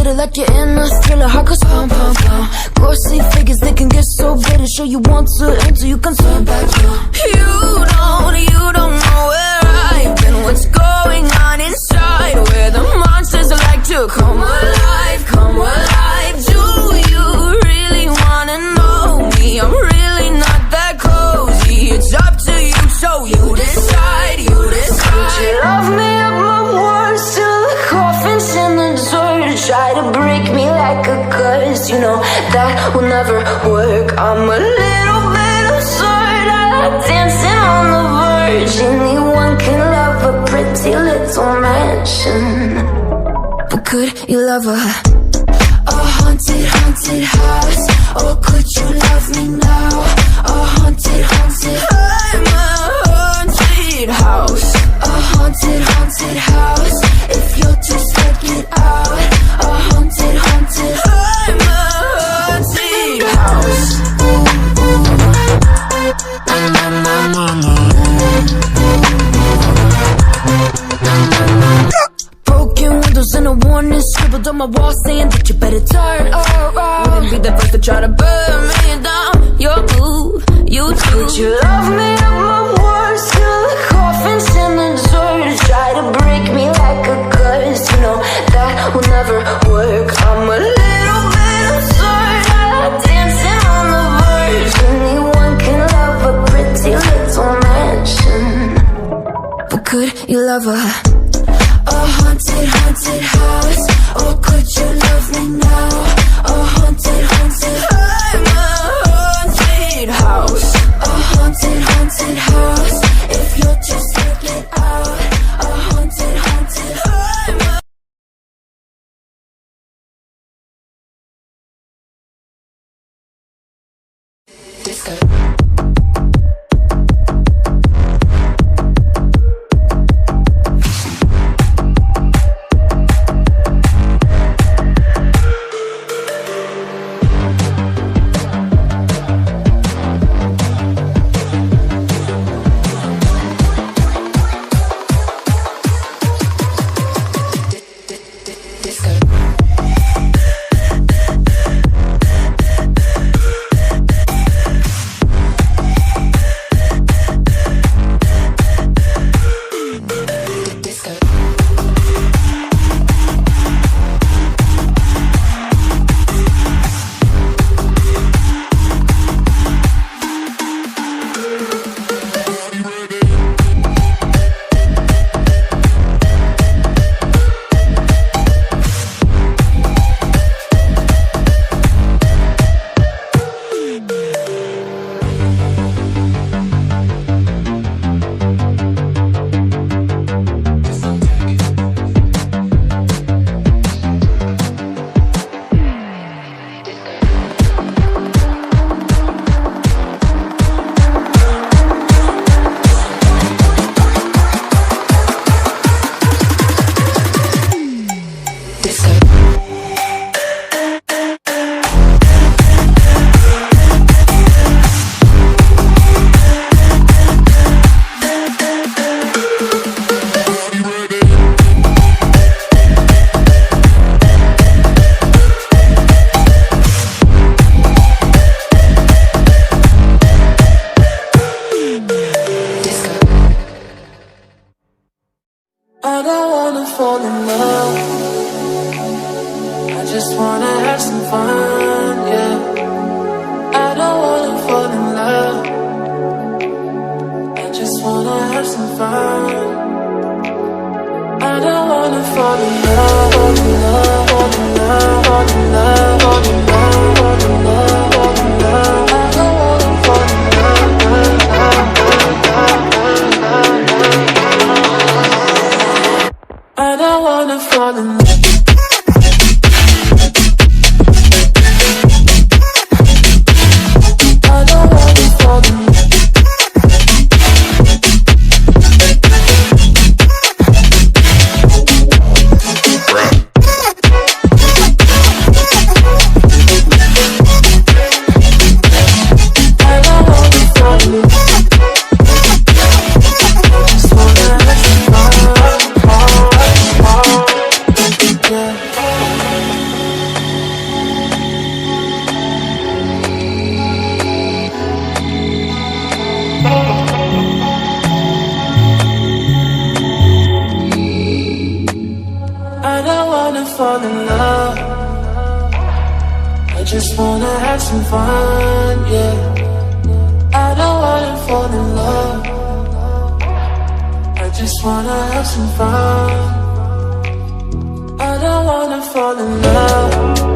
get it like you're in a thriller. Heart goes pum pum pum. Ghostly figures, they can get so bitter. Show you want to enter, you can turn back. You don't know where I've been. What's going on inside? Where the monsters like to come alive, come alive. Do you really wanna know me? I'm really not that cozy. It's up to you, so you decide, you decide. Would you love me at my worst till the coffin's in the dirt? Try to break me like a curse, you know that will never work. I'm a little bit absurd, I like dancing on the verge. Anyone can love a pretty little mansion, but could you love a haunted, haunted house? Or could you love me now? A haunted, haunted, I'm a haunted house. A haunted, haunted house. If you're too scared, get out. A haunted, haunted, I'm a haunted house. Broken windows and a warning scribbled on my wall saying that you better turn around. Wouldn't be the first to try to burn me down. You're blue, you too. Would you love me at my worst till the coffin's in the dirt? Try to break me like a curse, you know that will never work. I'm a little bit absurd, I like dancing on the verge. Anyone can love a pretty little mansion, but could you love a haunted, haunted house? Or could you love me now? A haunted, haunted, I'm a haunted house. A haunted, haunted house. If you're just scared, get out. A haunted, haunted, I'm a disco. I don't wanna fall in love, I just wanna have some fun, yeah. I don't wanna fall in love, I just wanna have some fun. I don't wanna fall in love, fall in love, fall in love, fall in love, fall in love, fall in love, fall in love. I don't wanna fall in love, I don't wanna fall in love. fall in love. I just wanna have some fun, yeah. I don't wanna fall in love. I just wanna have some fun. I don't wanna fall in love.